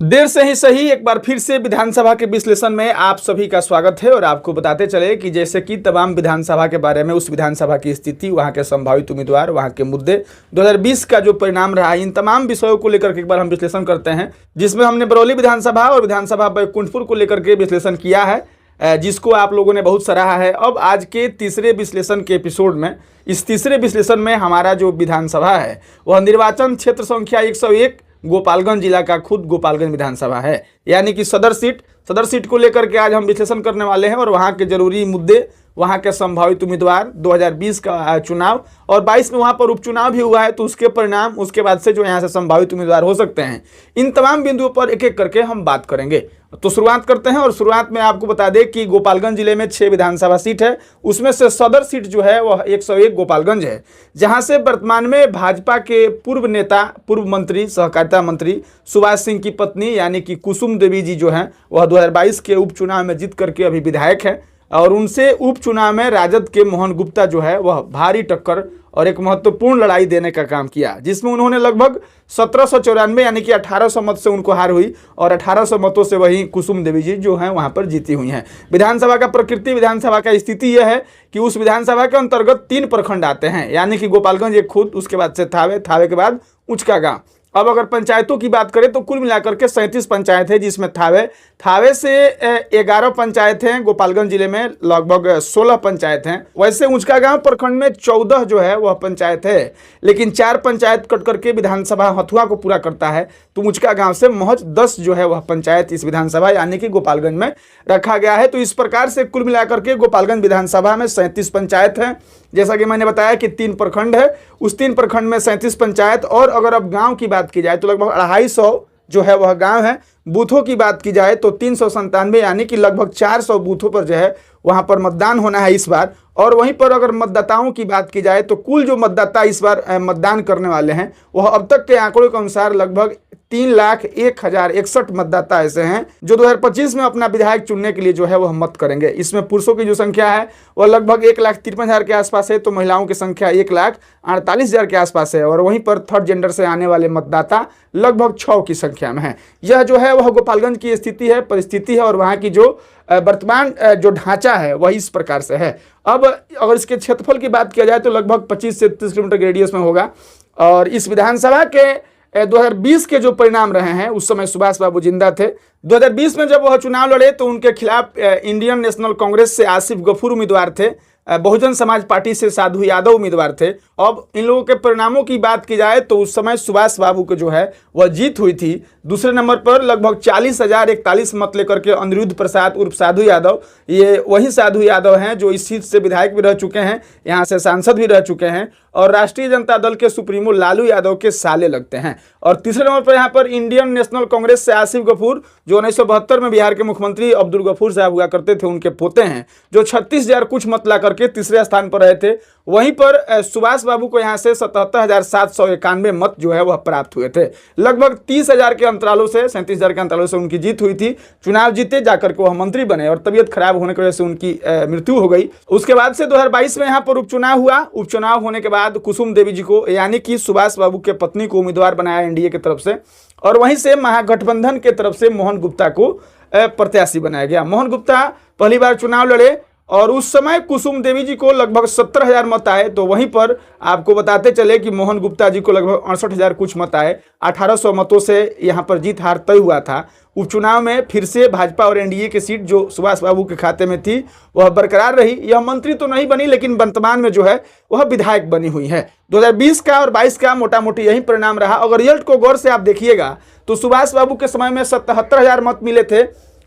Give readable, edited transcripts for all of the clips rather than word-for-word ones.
देर से ही सही एक बार फिर से विधानसभा के विश्लेषण में आप सभी का स्वागत है। और आपको बताते चले कि जैसे कि तमाम विधानसभा के बारे में, उस विधानसभा की स्थिति, वहां के संभावित उम्मीदवार, वहां के मुद्दे, 2020 का जो परिणाम रहा, इन तमाम विषयों को लेकर के एक बार हम विश्लेषण करते हैं, जिसमें हमने बरौली विधानसभा और विधानसभा बैकुंठपुर को लेकर के विश्लेषण किया है, जिसको आप लोगों ने बहुत सराहा है। अब आज के तीसरे विश्लेषण के एपिसोड में, इस तीसरे विश्लेषण में हमारा जो विधानसभा है वह निर्वाचन क्षेत्र संख्या 101 गोपालगंज जिला का खुद गोपालगंज विधानसभा है, यानी कि सदर सीट को लेकर के आज हम विश्लेषण करने वाले हैं। और वहां के जरूरी मुद्दे, वहां के संभावित उम्मीदवार, 2020 का चुनाव और 22 में वहां पर उपचुनाव भी हुआ है, तो उसके परिणाम, उसके बाद से जो यहां से संभावित उम्मीदवार हो सकते हैं, इन तमाम बिंदुओं पर एक एक करके हम बात करेंगे। तो शुरुआत करते हैं। और शुरुआत में आपको बता दें कि गोपालगंज जिले में 6 विधानसभा सीट है, उसमें से सदर सीट जो है वह 101 गोपालगंज है, जहां से वर्तमान में भाजपा के पूर्व नेता, पूर्व मंत्री, सहकारिता मंत्री सुभाष सिंह की पत्नी यानी कि कुसुम देवी जी जो हैं वह 2022 के उपचुनाव में जीत करके अभी विधायक है। और उनसे उपचुनाव में राजद के मोहन गुप्ता जो है वह भारी टक्कर और एक महत्वपूर्ण लड़ाई देने का काम किया, जिसमें उन्होंने लगभग 1794 यानी कि 1800 मत से उनको हार हुई और 1800 मतों से वही कुसुम देवी जी जो हैं वहां पर जीती हुई हैं। विधानसभा का प्रकृति, विधानसभा का स्थिति यह है कि उस विधानसभा के अंतर्गत 3 प्रखंड आते हैं, यानी कि गोपालगंज एक खुद, उसके बाद से थावे के बाद उचका गाँव। अब अगर पंचायतों की बात करें तो कुल मिलाकर के 37 पंचायत है, जिसमें थावे से 11 पंचायत हैं, गोपालगंज जिले में लगभग 16 पंचायत हैं। वैसे उचका गांव प्रखंड में 14 जो है वह पंचायत है, लेकिन 4 पंचायत कट करके विधानसभा हथुआ को पूरा करता है, तो उचका गांव से महज 10 जो है वह पंचायत इस विधानसभा यानी कि गोपालगंज में रखा गया है। तो इस प्रकार से कुल मिलाकर के गोपालगंज विधानसभा में 37 पंचायत हैं। जैसा कि मैंने बताया कि 3 प्रखंड है, उस 3 प्रखंड में 37 पंचायत। और अगर अब गांव की बात की जाए तो लगभग 250 जो है वह गांव है। बूथों की बात की जाए तो 397 यानी कि लगभग 400 बूथों पर जो है वहां पर मतदान होना है इस बार। और वहीं पर अगर मतदाताओं की बात की जाए तो कुल जो मतदाता इस बार मतदान करने वाले हैं वह अब तक के आंकड़ों के अनुसार लगभग 3,01,061 मतदाता ऐसे हैं जो 2025 में अपना विधायक चुनने के लिए जो है वह मत करेंगे। इसमें पुरुषों की जो संख्या है वह लगभग 1,53,000 के आसपास है, तो महिलाओं की संख्या 1,48,000 के आसपास है। और वहीं पर थर्ड जेंडर से आने वाले मतदाता लगभग 6 की संख्या में है। यह जो है वह गोपालगंज की स्थिति है, परिस्थिति है, और वहाँ की जो वर्तमान जो ढांचा है वह इस प्रकार से है। अब अगर इसके क्षेत्रफल की बात किया जाए तो लगभग 25 से 30 किलोमीटर के रेडियस में होगा। और इस विधानसभा के 2020 के जो परिणाम रहे हैं, उस समय सुभाष बाबू जिंदा थे। 2020 में जब वह चुनाव लड़े तो उनके खिलाफ इंडियन नेशनल कांग्रेस से आसिफ गफूर उम्मीदवार थे, बहुजन समाज पार्टी से साधु यादव उम्मीदवार थे। अब इन लोगों के परिणामों की बात की जाए तो उस समय सुभाष बाबू को जो है वह जीत हुई थी। दूसरे नंबर पर लगभग 40,041 मत लेकर के अनिरुद्ध प्रसाद उर्फ साधु यादव, ये वही साधु यादव हैं जो इस सीट से विधायक भी रह चुके हैं, यहाँ से सांसद भी रह चुके हैं और राष्ट्रीय जनता दल के सुप्रीमो लालू यादव के साले लगते हैं। और तीसरे नंबर पर यहाँ पर इंडियन नेशनल कांग्रेस से आसिफ गफूर, जो 1972 में बिहार के मुख्यमंत्री अब्दुल गफूर साहब हुआ करते थे, उनके पोते हैं, जो 36,000 कुछ मत ला करके तीसरे स्थान पर रहे थे। वहीं पर सुभाष बाबू को यहाँ से 77,791 मत जो है वह प्राप्त हुए थे। लगभग 30,000 के अंतरालों से, 37,000 के अंतरालों से उनकी जीत हुई थी। चुनाव जीते, जाकर के वह मंत्री बने और तबीयत खराब होने की वजह से उनकी मृत्यु हो गई। उसके बाद से 2022 में यहाँ पर उपचुनाव हुआ। उपचुनाव होने के बाद कुसुम देवी जी को यानी कि सुभाष बाबू के पत्नी को उम्मीदवार बनाया एनडीए की तरफ से, और वहीं से महागठबंधन के तरफ से मोहन गुप्ता को प्रत्याशी बनाया गया। मोहन गुप्ता पहली बार चुनाव लड़े और उस समय कुसुम देवी जी को लगभग 70,000 मत आए। तो वहीं पर आपको बताते चले कि मोहन गुप्ता जी को लगभग 68,000 कुछ मत आए। 1800 मतों से यहाँ पर जीत हार तय हुआ था। उपचुनाव में फिर से भाजपा और एनडीए की सीट जो सुभाष बाबू के खाते में थी वह बरकरार रही। यह मंत्री तो नहीं बनी, लेकिन वर्तमान में जो है वह विधायक बनी हुई है। 2020 का और 22 का मोटा मोटी यही परिणाम रहा। अगर रिजल्ट को गौर से आप देखिएगा तो सुभाष बाबू के समय में 77,000 मत मिले थे।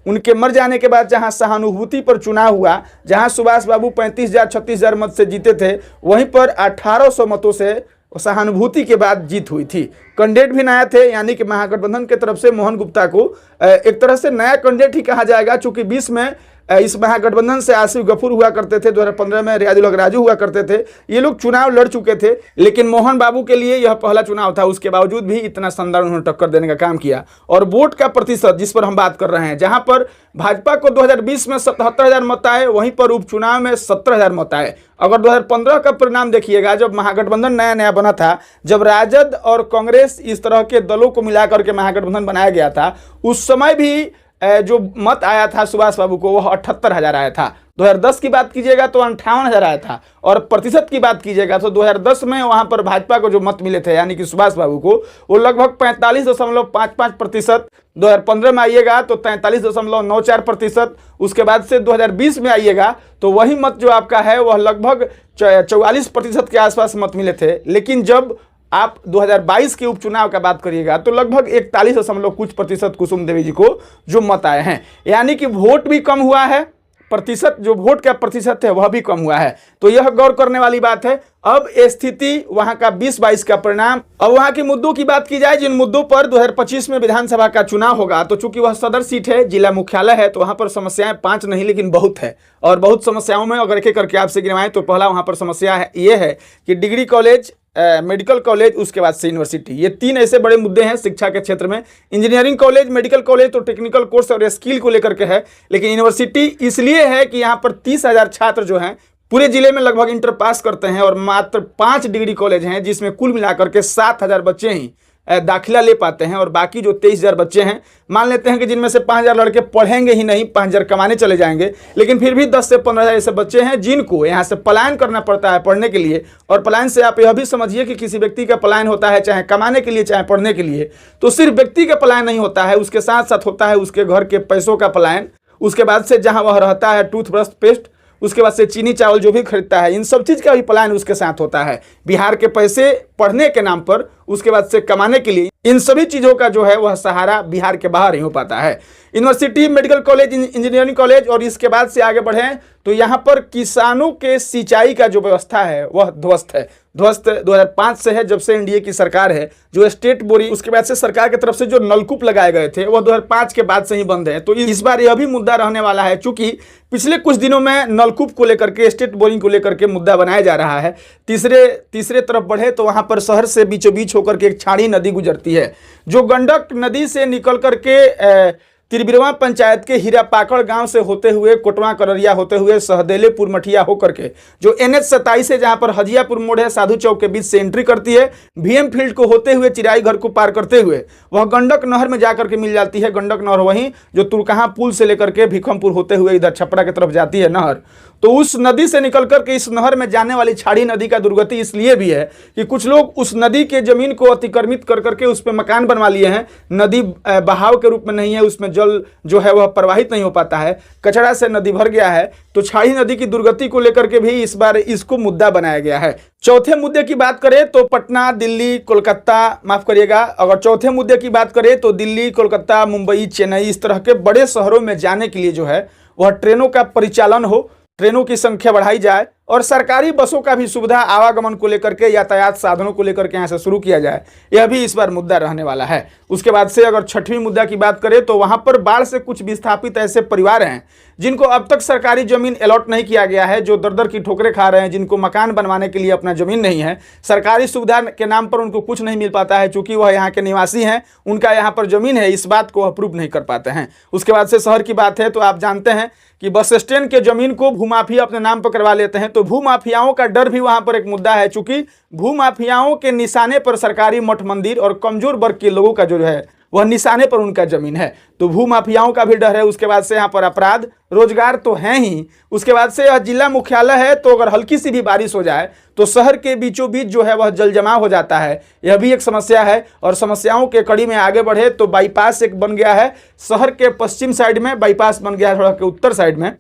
उनके मर जाने के बाद जहां सहानुभूति पर चुनाव हुआ, जहां सुभाष बाबू 35,000 36,000 मत से जीते थे, वहीं पर 1800 मतों से सहानुभूति के बाद जीत हुई थी। कैंडिडेट भी नया थे, यानी कि महागठबंधन की तरफ से मोहन गुप्ता को एक तरह से नया कैंडिडेट ही कहा जाएगा, चूंकि 20 में इस महागठबंधन से आसिफ गफूर हुआ करते थे, 2015 में रियाजुल हक राजू हुआ करते थे। ये लोग चुनाव लड़ चुके थे, लेकिन मोहन बाबू के लिए यह पहला चुनाव था। उसके बावजूद भी इतना शानदार उन्होंने टक्कर देने का काम किया। और वोट का प्रतिशत जिस पर हम बात कर रहे हैं, जहां पर भाजपा को 2020 में 77,000 मत आए, वहीं पर उपचुनाव में 17,000 मत आए। अगर 2015 का परिणाम देखिएगा, जब महागठबंधन नया नया बना था, जब राजद और कांग्रेस इस तरह के दलों को मिलाकर के महागठबंधन बनाया गया था, उस समय भी जो मत आया था सुभाष बाबू को, वह 78,000 आया था। 2010 की बात कीजिएगा तो 58,000 आया था। और प्रतिशत की बात कीजिएगा तो 2010 में वहां पर भाजपा को जो मत मिले थे, यानी कि सुभाष बाबू को, वो लगभग 45.55%। 2015 में आइएगा तो 43.94%। उसके बाद से 2020 में आइएगा तो वही मत जो आपका है वह लगभग 44% के आसपास मत मिले थे। लेकिन जब आप 2022 के उपचुनाव का बात करिएगा तो लगभग 41% कुसुम देवी जी को जो मत आए हैं, यानी कि वोट भी कम हुआ है, प्रतिशत जो वोट का प्रतिशत है वह भी कम हुआ है। तो यह गौर करने वाली बात है। अब स्थिति वहां का 2022 का परिणाम। अब वहां के मुद्दों की बात की जाए, जिन मुद्दों पर 2025 में विधानसभा का चुनाव होगा, तो चूंकि वह सदर सीट है, जिला मुख्यालय है, तो वहां पर समस्याएं 5 नहीं लेकिन बहुत है। और बहुत समस्याओं में अगर एक एक करके आपसे गिनवाएं तो पहला वहां पर समस्या है ये है कि डिग्री कॉलेज, मेडिकल कॉलेज, उसके बाद से यूनिवर्सिटी, ये 3 ऐसे बड़े मुद्दे हैं शिक्षा के क्षेत्र में। इंजीनियरिंग कॉलेज, मेडिकल कॉलेज तो टेक्निकल कोर्स और स्किल को लेकर के है, लेकिन यूनिवर्सिटी इसलिए है कि यहाँ पर 30,000 छात्र जो हैं पूरे जिले में लगभग इंटर पास करते हैं, और मात्र 5 डिग्री कॉलेज हैं जिसमें कुल मिलाकर के 7,000 बच्चे ही दाखिला ले पाते हैं। और बाकी जो 23,000 बच्चे हैं, मान लेते हैं कि जिनमें से 5,000 लड़के पढ़ेंगे ही नहीं, 5,000 कमाने चले जाएंगे, लेकिन फिर भी 10 से 15,000 ऐसे बच्चे हैं जिनको यहाँ से पलायन करना पड़ता है पढ़ने के लिए। और पलायन से आप यह भी समझिए कि किसी व्यक्ति का पलायन होता है चाहे कमाने के लिए चाहे पढ़ने के लिए, तो सिर्फ व्यक्ति का पलायन नहीं होता है, उसके साथ साथ होता है उसके घर के पैसों का पलायन, उसके बाद से जहाँ वह रहता है टूथब्रश, पेस्ट, उसके बाद से चीनी चावल जो भी खरीदता है, इन सब चीज़ का भी पलायन उसके साथ होता है। बिहार के पैसे पढ़ने के नाम पर, उसके बाद से कमाने के लिए, इन सभी चीज़ों का जो है वह सहारा बिहार के बाहर ही हो पाता है। University, medical college, engineering college, और इसके बाद से आगे बढ़ें तो यहाँ पर किसानों के सिंचाई का जो व्यवस्था है वह ध्वस्त है। ध्वस्त 2005 से है, जब से एनडीए की सरकार है। जो स्टेट बोरिंग, उसके बाद से सरकार की तरफ से जो नलकूप लगाए गए थे वह 2005 के बाद से ही बंद है। तो इस बार यह भी मुद्दा रहने वाला है, चूंकि पिछले कुछ दिनों में नलकूप को लेकर के, स्टेट बोरिंग को लेकर के मुद्दा बनाया जा रहा है। तीसरे तरफ बढ़े तो वहां पर शहर से बीचों बीच होकर के एक छाड़ी नदी गुजरती है, जो गंडक नदी से निकल करके तिरबिरवा पंचायत के हीरापाकड़ गांव से होते हुए, कोटवा कररिया होते हुए, सहदेलेपुर मठिया होकर के जो NH 27 है, जहां पर हजियापुर मोड़ है, साधु चौक के बीच से एंट्री करती है, VM फील्ड को होते हुए, चिराई घर को पार करते हुए वह गंडक नहर में जाकर के मिल जाती है। गंडक नहर वहीं जो तुरकहा पुल से लेकर के भिखमपुर होते हुए इधर छपरा की तरफ जाती है नहर। तो उस नदी से निकल करके इस नहर में जाने वाली छाड़ी नदी का दुर्गति इसलिए भी है कि कुछ लोग उस नदी के जमीन को अतिक्रमित कर करके उस पर मकान बनवा लिए हैं। नदी बहाव के रूप में नहीं है, उसमें जल जो है वह प्रवाहित नहीं हो पाता है, कचरा से नदी भर गया है। तो छाड़ी नदी की दुर्गति को लेकर के भी इस बार इसको मुद्दा बनाया गया है। चौथे मुद्दे की बात करें तो पटना, दिल्ली, कोलकाता, माफ करिएगा, अगर चौथे मुद्दे की बात करें तो दिल्ली, कोलकाता, मुंबई, चेन्नई, इस तरह के बड़े शहरों में जाने के लिए जो है वह ट्रेनों का परिचालन हो, ट्रेनों की संख्या बढ़ाई जाए, और सरकारी बसों का भी सुविधा आवागमन को लेकर के, यातायात साधनों को लेकर के यहाँ से शुरू किया जाए। यह भी इस बार मुद्दा रहने वाला है। उसके बाद से अगर छठवीं मुद्दा की बात करें तो वहां पर बाढ़ से कुछ विस्थापित ऐसे परिवार हैं जिनको अब तक सरकारी जमीन अलॉट नहीं किया गया है, जो दर दर की ठोकरें खा रहे हैं, जिनको मकान बनवाने के लिए अपना जमीन नहीं है, सरकारी सुविधा के नाम पर उनको कुछ नहीं मिल पाता है, चूंकि वह यहाँ के निवासी हैं, उनका यहाँ पर जमीन है, इस बात को अप्रूव नहीं कर पाते हैं। उसके बाद से शहर की बात है तो आप जानते हैं कि बस स्टैंड के जमीन को भूमाफिया अपने नाम पर करवा लेते हैं, तो भूमाफियाओं का डर भी वहां पर एक मुद्दा है, चूंकि भूमाफियाओं के निशाने पर सरकारी मठ मंदिर और कमजोर वर्ग के लोगों का जो है वह निशाने पर उनका जमीन है, तो भूमाफियाओं का भी डर है। उसके बाद से यहाँ पर अपराध, रोजगार तो है ही, उसके बाद से यह जिला मुख्यालय है, तो अगर हल्की सी भी बारिश हो जाए तो शहर के बीचों बीच जो है वह जल जमाव हो जाता है, यह भी एक समस्या है। और समस्याओं के कड़ी में आगे बढ़े तो बाईपास एक बन गया है शहर के पश्चिम साइड में, बाईपास बन गया है थोड़ा के उत्तर साइड में,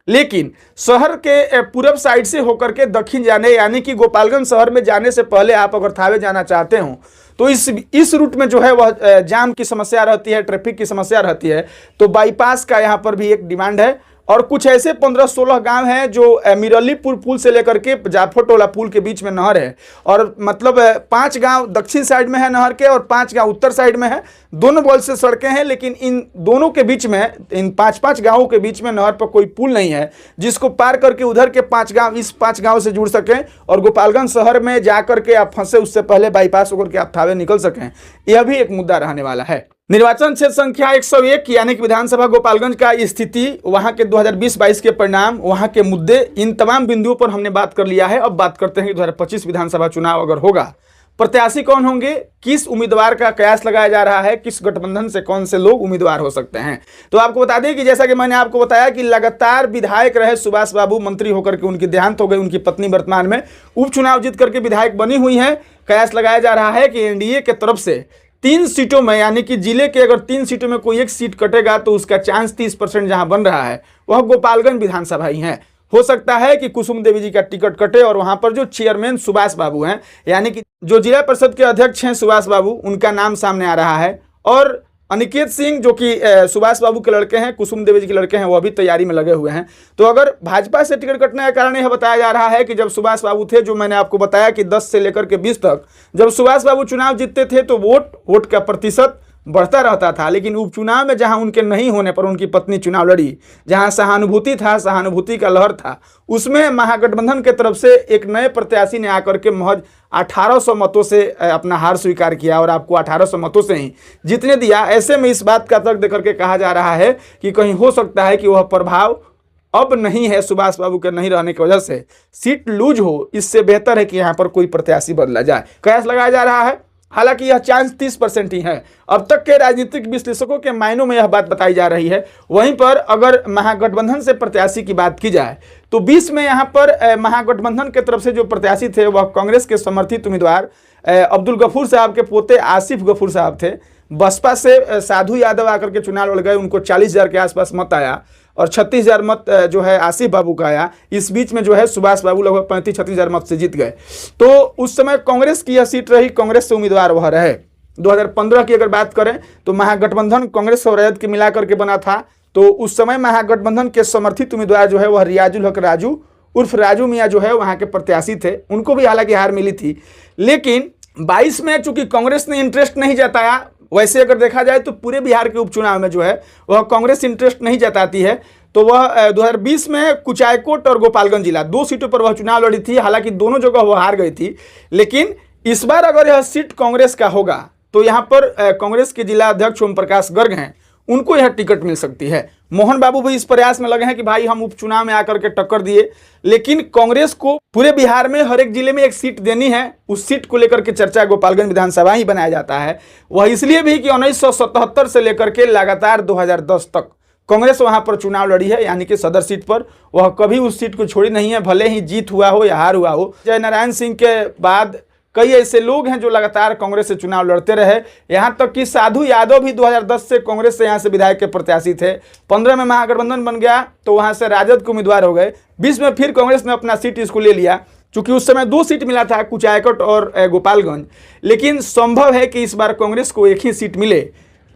लेकिन शहर के पूरब साइड से होकर के दक्षिण जाने, यानी कि गोपालगंज शहर में जाने से पहले आप अगर थावे जाना चाहते हो तो इस रूट में जो है वह जाम की समस्या रहती है, ट्रैफिक की समस्या रहती है, तो बाईपास का यहाँ पर भी एक डिमांड है। और कुछ ऐसे 15-16 गांव हैं जो मिरलीपुर पुल से लेकर के जाफरटोला पुल के बीच में नहर है, और मतलब 5 गांव दक्षिण साइड में है नहर के और 5 गांव उत्तर साइड में है। दोनों बगल से सड़कें हैं, लेकिन इन दोनों के बीच में, इन 5-5 गांवों के बीच में नहर पर कोई पुल नहीं है जिसको पार करके उधर के 5 गांव इस 5 गांव से जुड़ सकें और गोपालगंज शहर में जा करके आप फंसे उससे पहले बाईपास होकर के आप थावे निकल सकें। यह भी एक मुद्दा रहने वाला है। निर्वाचन क्षेत्र संख्या 101 यानी कि विधानसभा गोपालगंज का स्थिति, वहां के 2020-22 के परिणाम, वहां के मुद्दे, इन तमाम बिंदुओं पर हमने बात कर लिया है। अब बात करते हैं कि 2025 विधानसभा चुनाव अगर होगा, प्रत्याशी कौन होंगे, किस उम्मीदवार का कयास लगाया जा रहा है, किस गठबंधन से कौन से लोग उम्मीदवार हो सकते हैं। तो आपको बता दें कि जैसा कि मैंने आपको बताया कि लगातार विधायक रहे सुभाष बाबू, मंत्री होकर के उनकी देहांत हो गई। उनकी पत्नी वर्तमान में उपचुनाव जीत करके विधायक बनी हुई है। कयास लगाया जा रहा है कि एनडीए के तरफ से 3 सीटों में, यानी कि जिले के अगर 3 सीटों में कोई एक सीट कटेगा तो उसका चांस 30% जहां बन रहा है वह गोपालगंज विधानसभा ही है। हो सकता है कि कुसुम देवी जी का टिकट कटे और वहां पर जो चेयरमैन सुभाष बाबू हैं, यानी कि जो जिला परिषद के अध्यक्ष हैं सुभाष बाबू, उनका नाम सामने आ रहा है। और अनिकेत सिंह जो कि सुभाष बाबू के लड़के हैं, कुसुम देवी जी के लड़के हैं, वह भी तैयारी में लगे हुए हैं। तो अगर भाजपा से टिकट कटने का कारण यह बताया जा रहा है कि जब सुभाष बाबू थे, जो मैंने आपको बताया कि 10 से लेकर के 20 तक जब सुभाष बाबू चुनाव जीतते थे तो वोट का प्रतिशत बढ़ता रहता था, लेकिन उपचुनाव में जहां उनके नहीं होने पर उनकी पत्नी चुनाव लड़ी, जहां सहानुभूति था, सहानुभूति का लहर था, उसमें महागठबंधन के तरफ से एक नए प्रत्याशी ने आकर के महज 1800 मतों से अपना हार स्वीकार किया और आपको 1800 मतों से ही जीतने दिया। ऐसे में इस बात का तर्क देकर के कहा जा रहा है कि कहीं हो सकता है कि वह प्रभाव अब नहीं है, सुभाष बाबू के नहीं रहने की वजह से सीट लूज हो। इससे बेहतर है कि यहाँ पर कोई प्रत्याशी बदला जाए। कयास लगाया जा रहा है, हालांकि यह चांस 30% ही है। अब तक के राजनीतिक विश्लेषकों के मायनों में यह बात बताई जा रही है। वहीं पर अगर महागठबंधन से प्रत्याशी की बात की जाए तो 20 में यहाँ पर महागठबंधन के तरफ से जो प्रत्याशी थे वह कांग्रेस के समर्थित उम्मीदवार अब्दुल गफूर साहब के पोते आसिफ गफूर साहब थे। बसपा से साधु यादव आकर के चुनाव लड़ गए, उनको 40,000 के आसपास मत आया और 36,000 मत जो है आसिफ बाबू का आया। इस बीच में जो है सुभाष बाबू लगभग 35-36,000 मत से जीत गए। तो उस समय कांग्रेस की यह सीट रही, कांग्रेस से उम्मीदवार वह रहे। 2015 की अगर बात करें तो महागठबंधन कांग्रेस और रजत के मिला करके बना था। तो उस समय महागठबंधन के समर्थित उम्मीदवार जो है वह रियाजुल हक राजू उर्फ राजू मियाँ जो है वहाँ के प्रत्याशी थे। उनको भी हालांकि हार मिली थी, लेकिन 22 में चूंकि कांग्रेस ने इंटरेस्ट नहीं जताया, वैसे अगर देखा जाए तो पूरे बिहार के उपचुनाव में जो है वह कांग्रेस इंटरेस्ट नहीं जताती है, तो वह 2020 में कुचायकोट और गोपालगंज जिला 2 सीटों पर वह चुनाव लड़ी थी। हालांकि दोनों जगह वह हार गई थी, लेकिन इस बार अगर यह सीट कांग्रेस का होगा तो यहाँ पर कांग्रेस के जिला अध्यक्ष ओम प्रकाश गर्ग हैं, उनको यह टिकट मिल सकती है। मोहन बाबू भी इस प्रयास में लगे हैं कि भाई हम उपचुनाव में आकर के टक्कर दिए, लेकिन कांग्रेस को पूरे बिहार में हर एक जिले में एक सीट देनी है। उस सीट को लेकर के चर्चा गोपालगंज विधानसभा ही बनाया जाता है। वह इसलिए भी कि 1977 से लेकर के लगातार 2010 तक कांग्रेस वहां पर चुनाव लड़ी है, यानी कि सदर सीट पर वह कभी उस सीट को छोड़ी नहीं है, भले ही जीत हुआ हो या हार हुआ हो। जय नारायण सिंह के बाद कई ऐसे लोग हैं जो लगातार कांग्रेस से चुनाव लड़ते रहे, यहाँ तक कि साधु यादव भी 2010 से कांग्रेस से यहाँ से विधायक के प्रत्याशी थे। 15 में महागठबंधन बन गया तो वहाँ से राजद के उम्मीदवार हो गए। 20 में फिर कांग्रेस ने अपना सीट इसको ले लिया, चूंकि उस समय 2 सीट मिला था, कुचायकोट और गोपालगंज। लेकिन संभव है कि इस बार कांग्रेस को एक ही सीट मिले।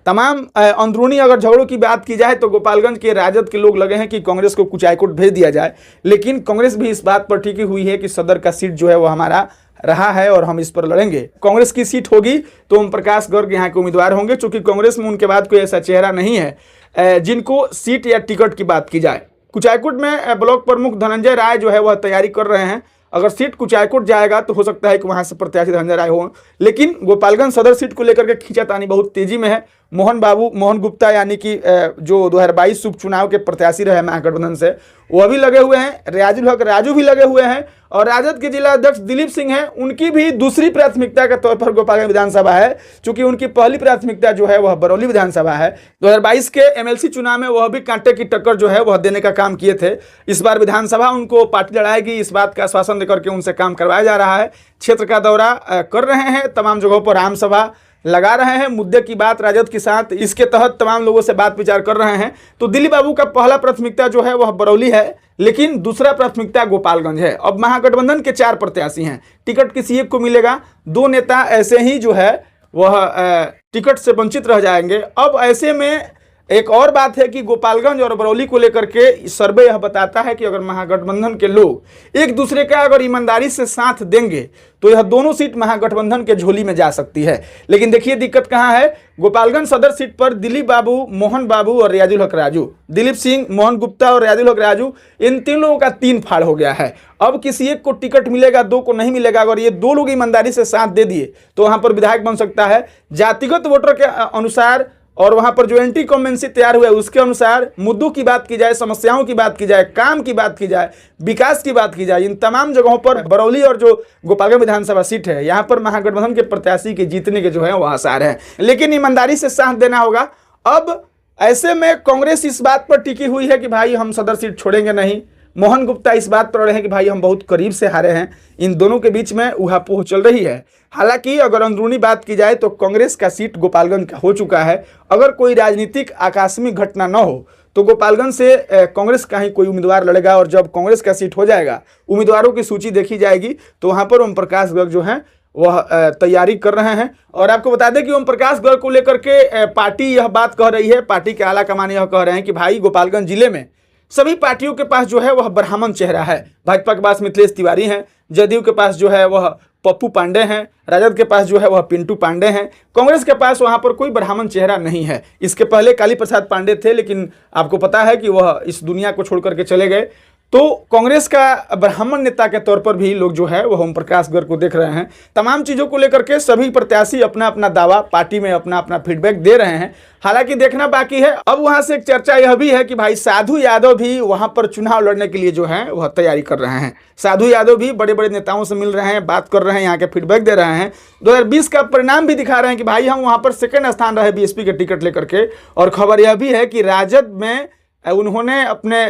तमाम अंदरूनी अगर झगड़ों की बात की जाए तो गोपालगंज के राजद के लोग लगे हैं कि कांग्रेस को कुचायकोट भेज दिया जाए, लेकिन कांग्रेस भी इस बात पर टिकी हुई है कि सदर का सीट जो है वो हमारा रहा है और हम इस पर लड़ेंगे। कांग्रेस की सीट होगी तो ओम प्रकाश गर्ग यहाँ के उम्मीदवार होंगे, चूंकि कांग्रेस में उनके बाद कोई ऐसा चेहरा नहीं है जिनको सीट या टिकट की बात की जाए। कुचायकोट में ब्लॉक प्रमुख धनंजय राय जो है वह तैयारी कर रहे हैं। अगर सीट कुचायकोट जाएगा तो हो सकता है कि वहां से प्रत्याशी धनंजय राय हो, लेकिन गोपालगंज सदर सीट को लेकर के खींचातानी बहुत तेजी में है। मोहन गुप्ता यानी कि जो 2022 उपचुनाव के प्रत्याशी रहे महागठबंधन से, वह भी लगे हुए हैं। रियाजुल हक राजू भी लगे हुए हैं और राजद के जिला अध्यक्ष दिलीप सिंह हैं, उनकी भी दूसरी प्राथमिकता के तौर पर गोपालगंज विधानसभा है, चूंकि उनकी पहली प्राथमिकता जो है वह बरौली विधानसभा है। 2022 के एमएलसी चुनाव में वह भी कांटे की टक्कर जो है वह देने का काम किए थे। इस बार विधानसभा उनको पार्टी लड़ाएगी, इस बात का आश्वासन देकर के उनसे काम करवाया जा रहा है। क्षेत्र का दौरा कर रहे हैं, तमाम जगहों पर आम सभा लगा रहे हैं, मुद्दे की बात राजद के साथ इसके तहत तमाम लोगों से बात विचार कर रहे हैं। तो दिलीप बाबू का पहला प्राथमिकता जो है वह बरौली है, लेकिन दूसरा प्राथमिकता गोपालगंज है। अब महागठबंधन के 4 प्रत्याशी हैं, टिकट किसी एक को मिलेगा, 2 नेता ऐसे ही जो है वह टिकट से वंचित रह जाएंगे। अब ऐसे में एक और बात है कि गोपालगंज और बरौली को लेकर के सर्वे यह बताता है कि अगर महागठबंधन के लोग एक दूसरे का अगर ईमानदारी से साथ देंगे तो यह दोनों सीट महागठबंधन के झोली में जा सकती है। लेकिन देखिए दिक्कत कहाँ है, गोपालगंज सदर सीट पर दिलीप बाबू, मोहन बाबू और रियाजुल हक राजू, दिलीप सिंह, मोहन गुप्ता और रियाजुल हक राजू, इन 3 लोगों का 3 फाड़ हो गया है। अब किसी एक को टिकट मिलेगा, 2 को नहीं मिलेगा। अगर ये 2 लोग ईमानदारी से साथ दे दिए तो वहां पर विधायक बन सकता है। जातिगत वोटर के अनुसार और वहां पर जो एंटी कॉम्बेंसी तैयार हुआ है उसके अनुसार मुद्दों की बात की जाए, समस्याओं की बात की जाए, काम की बात की जाए, विकास की बात की जाए, इन तमाम जगहों पर बरौली और जो गोपालगंज विधानसभा सीट है यहाँ पर महागठबंधन के प्रत्याशी के जीतने के जो है वो आसार है। लेकिन ईमानदारी से साथ देना होगा। अब ऐसे में कांग्रेस इस बात पर टिकी हुई है कि भाई हम सदर सीट छोड़ेंगे नहीं। मोहन गुप्ता इस बात पर रहे हैं कि भाई हम बहुत करीब से हारे हैं। इन दोनों के बीच में उहापोह चल रही है। हालांकि अगर अंदरूनी बात की जाए तो कांग्रेस का सीट गोपालगंज का हो चुका है। अगर कोई राजनीतिक आकस्मिक घटना न हो तो गोपालगंज से कांग्रेस का ही कोई उम्मीदवार लड़ेगा और जब कांग्रेस का सीट हो जाएगा, उम्मीदवारों की सूची देखी जाएगी तो वहां पर ओम प्रकाश गर्ग जो है वह तैयारी कर रहे हैं। और आपको बता दें कि ओम प्रकाश गर्ग को लेकर के पार्टी यह बात कह रही है, पार्टी के आला कमान यह कह रहे हैं कि भाई गोपालगंज जिले में सभी पार्टियों के पास जो है वह ब्राह्मण चेहरा है। भाजपा के पास मिथिलेश तिवारी हैं, जदयू के पास जो है वह पप्पू पांडे हैं, राजद के पास जो है वह पिंटू पांडे हैं, कांग्रेस के पास वहां पर कोई ब्राह्मण चेहरा नहीं है। इसके पहले काली प्रसाद पांडे थे, लेकिन आपको पता है कि वह इस दुनिया को छोड़ करके चले गए। तो कांग्रेस का ब्राह्मण नेता के तौर पर भी लोग जो है वह ओम प्रकाश गर्ग को देख रहे हैं। तमाम चीज़ों को लेकर के सभी प्रत्याशी अपना अपना दावा पार्टी में अपना अपना फीडबैक दे रहे हैं। हालांकि देखना बाकी है। अब वहां से एक चर्चा यह भी है कि भाई साधु यादव भी वहां पर चुनाव लड़ने के लिए जो है वह तैयारी कर रहे हैं। साधु यादव भी बड़े बड़े नेताओं से मिल रहे हैं, बात कर रहे हैं, यहाँ के फीडबैक दे रहे हैं। 2020 का परिणाम भी दिखा रहे हैं कि भाई हम वहां पर सेकेंड स्थान रहे बीएसपी के टिकट लेकर के। और खबर यह भी है कि राजद में उन्होंने अपने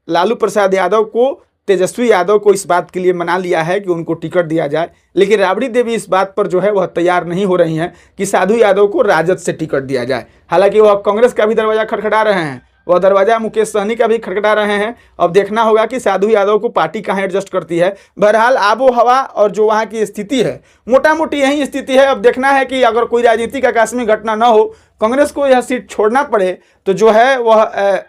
लालू प्रसाद यादव को, तेजस्वी यादव को इस बात के लिए मना लिया है कि उनको टिकट दिया जाए। लेकिन राबड़ी देवी इस बात पर जो है वह तैयार नहीं हो रही हैं कि साधु यादव को राजद से टिकट दिया जाए। हालांकि वह कांग्रेस का भी दरवाजा खटखटा रहे हैं, वह दरवाजा मुकेश सहनी का भी खटखटा रहे हैं। अब देखना होगा कि साधु यादव को पार्टी कहाँ एडजस्ट करती है। बहरहाल आबो हवा और जो वहाँ की स्थिति है मोटा मोटी यही स्थिति है। अब देखना है कि अगर कोई राजनीतिक आकस्मिक घटना न हो, कांग्रेस को यह सीट छोड़ना पड़े तो जो है वह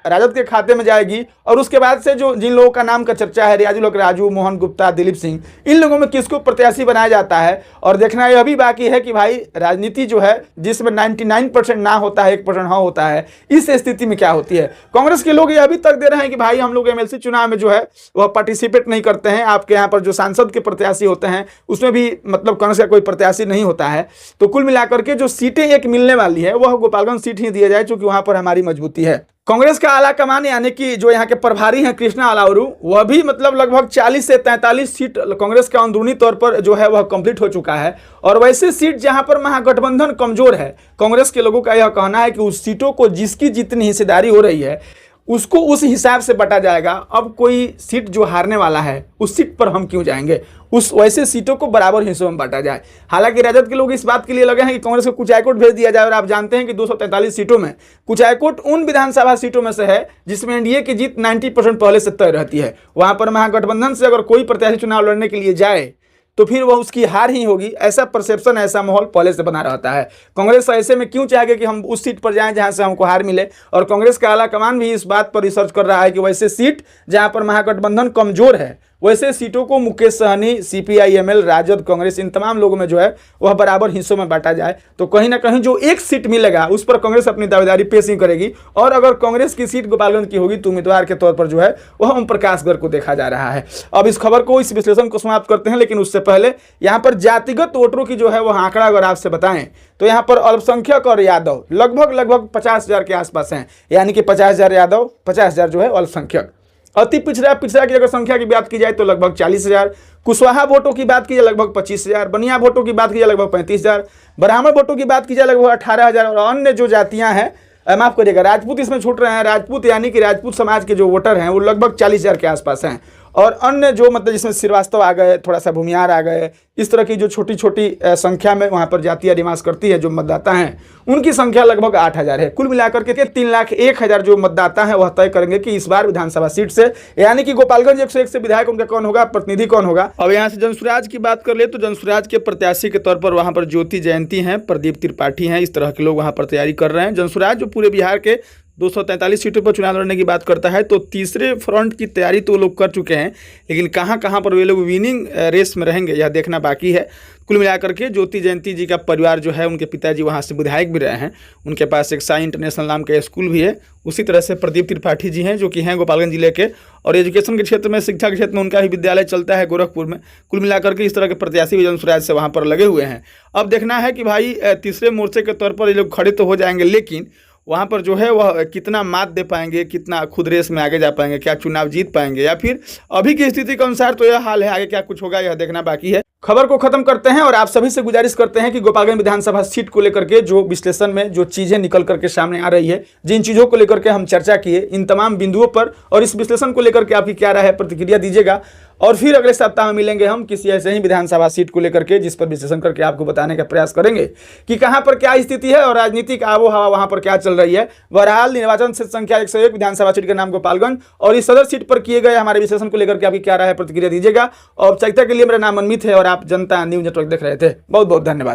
राजद के खाते में जाएगी। और उसके बाद से जो जिन लोगों का नाम का चर्चा है, रियाजुल हक राजू, मोहन गुप्ता, दिलीप सिंह, इन लोगों में किसको प्रत्याशी बनाया जाता है। और देखना यह भी बाकी है कि भाई राजनीति जो है जिसमें 99% ना होता है, 1% हाँ होता है, इस स्थिति में क्या होती है। कांग्रेस के लोग यह भी तक दे रहे हैं कि भाई हम लोग एमएलसी चुनाव में जो है वह पार्टिसिपेट नहीं करते हैं। आपके यहाँ पर जो सांसद के प्रत्याशी होते हैं उसमें भी मतलब कांग्रेस का कोई प्रत्याशी नहीं होता है। तो कुल मिलाकर के जो सीटें एक मिलने वाली है वह गोपालगंज सीट ही दिया जाए, क्योंकि वहां पर हमारी मजबूती है। कांग्रेस का आला कमान यानी कि जो यहाँ के प्रभारी हैं कृष्णा अलाउरू, वह भी मतलब लगभग 40 से 43 सीट कांग्रेस का अंदरूनी तौर पर जो है वह कंप्लीट हो चुका है। और वैसे सीट जहां पर महागठबंधन कमजोर है, कांग्रेस के लोगों का यह कहना है कि उस सीटों को जिसकी जितनी हिस्सेदारी हो रही है उसको उस हिसाब से बटा जाएगा। अब कोई सीट जो हारने वाला है उस सीट पर हम क्यों जाएंगे, उस वैसे सीटों को बराबर हिस्सों में बांटा जाए। हालांकि राजद के लोग इस बात के लिए लगे हैं कि कांग्रेस को कुछ हाईकोर्ट भेज दिया जाए। और आप जानते हैं कि 243 सीटों में कुछ हाईकोर्ट उन विधानसभा सीटों में से है जिसमें एनडीए की जीत 90% पहले से तय रहती है। वहां पर महागठबंधन से अगर कोई प्रत्याशी चुनाव लड़ने के लिए जाए तो फिर वह उसकी हार ही होगी। ऐसा परसेप्शन, ऐसा माहौल पहले से बना रहता है। कांग्रेस ऐसे में क्यों चाहेगी कि हम उस सीट पर जाएं जहां से हमको हार मिले। और कांग्रेस का आला कमान भी इस बात पर रिसर्च कर रहा है कि वैसे सीट जहां पर महागठबंधन कमजोर है वैसे सीटों को मुकेश सहनी, सीपीआई-एमएल, राजद, कांग्रेस, इन तमाम लोगों में जो है वह बराबर हिस्सों में बांटा जाए। तो कहीं ना कहीं जो एक सीट मिलेगा उस पर कांग्रेस अपनी दावेदारी पेश ही करेगी। और अगर कांग्रेस की सीट गोपालगंज की होगी तो उम्मीदवार के तौर पर जो है वह ओम प्रकाश गर्ग को देखा जा रहा है। अब इस खबर को, इस विश्लेषण को समाप्त करते हैं, लेकिन उससे पहले यहाँ पर जातिगत वोटरों की जो है वह आंकड़ा अगर आपसे बताएं तो यहाँ पर अल्पसंख्यक और यादव लगभग 50,000 के आसपास हैं। यानी कि 50,000 यादव, 50,000 जो है अल्पसंख्यक। अति पिछड़ा की अगर संख्या की बात की जाए तो लगभग 40,000। कुशवाहा वोटों की बात की जाए लगभग 25,000। बनिया वोटों की बात की जाए लगभग 35,000। ब्राह्मण वोटों की बात की जाए लगभग 18,000। और अन्य जो जातियां हैं, माफ करिएगा, राजपूत इसमें छूट रहे हैं। राजपूत यानी कि राजपूत समाज के जो वोटर हैं वो लगभग 40,000 के आसपास हैं। और अन्य जो मतलब जिसमें श्रीवास्तव आ गए, थोड़ा सा भूमियार आ गए, इस तरह की जो छोटी छोटी संख्या में वहाँ पर जातियाँ निवास करती है जो मतदाता हैं, उनकी संख्या लगभग 8,000 है। कुल मिलाकर के 3,01,000 जो मतदाता हैं वह तय करेंगे कि इस बार विधानसभा सीट से, यानी कि गोपालगंज 101 से विधायक उनका कौन होगा, प्रतिनिधि कौन होगा। अब यहाँ से जनसुराज की बात कर ले तो जनसुराज के प्रत्याशी के तौर पर वहाँ पर ज्योति जयंती हैं, प्रदीप त्रिपाठी हैं, इस तरह के लोग वहाँ पर तैयारी कर रहे हैं। जनसुराज जो पूरे बिहार के 243 सीटों पर चुनाव लड़ने की बात करता है, तो तीसरे फ्रंट की तैयारी तो वो लोग कर चुके हैं, लेकिन कहाँ कहाँ पर वे लोग विनिंग रेस में रहेंगे यह देखना बाकी है। कुल मिलाकर के ज्योति जयंती जी का परिवार जो है, उनके पिताजी वहाँ से विधायक भी रहे हैं, उनके पास एक साई इंटरनेशनल नाम का स्कूल भी है। उसी तरह से प्रदीप त्रिपाठी जी हैं जो कि हैं गोपालगंज जिले के, और एजुकेशन के क्षेत्र में, शिक्षा के क्षेत्र में उनका भी विद्यालय चलता है गोरखपुर में। कुल मिलाकर के इस तरह के प्रत्याशी भी जनसुराज से वहाँ पर लगे हुए हैं। अब देखना है कि भाई तीसरे मोर्चे के तौर पर ये लोग खड़े तो हो जाएंगे, लेकिन वहाँ पर जो है वह कितना मात दे पाएंगे, कितना खुद रेस में आगे जा पाएंगे, क्या चुनाव जीत पाएंगे, या फिर अभी की स्थिति के अनुसार तो यह हाल है, आगे क्या कुछ होगा यह देखना बाकी है। खबर को खत्म करते हैं और आप सभी से गुजारिश करते हैं कि गोपालगंज विधानसभा सीट को लेकर के जो विश्लेषण में जो चीजें निकल करके सामने आ रही है, जिन चीजों को लेकर के हम चर्चा किए, इन तमाम बिंदुओं पर और इस विश्लेषण को लेकर के आपकी क्या राय है, प्रतिक्रिया दीजिएगा। और फिर अगले सप्ताह में मिलेंगे हम किसी ऐसे ही विधानसभा सीट को लेकर के, जिस पर विश्लेषण करके आपको बताने का प्रयास करेंगे कि कहां पर क्या स्थिति है और राजनीतिक आबो हवा वहां पर क्या चल रही है। बहरहाल निर्वाचन क्षेत्र संख्या 101 विधानसभा सीट का नाम गोपालगंज, और इस सदर सीट पर किए गए हमारे विश्लेषण को लेकर के आपकी क्या राय है, प्रतिक्रिया दीजिएगा। औपचारिकता के लिए मेरा नाम अनमित है और आप जनता न्यूज नेटवर्क देख रहे थे। बहुत बहुत धन्यवाद।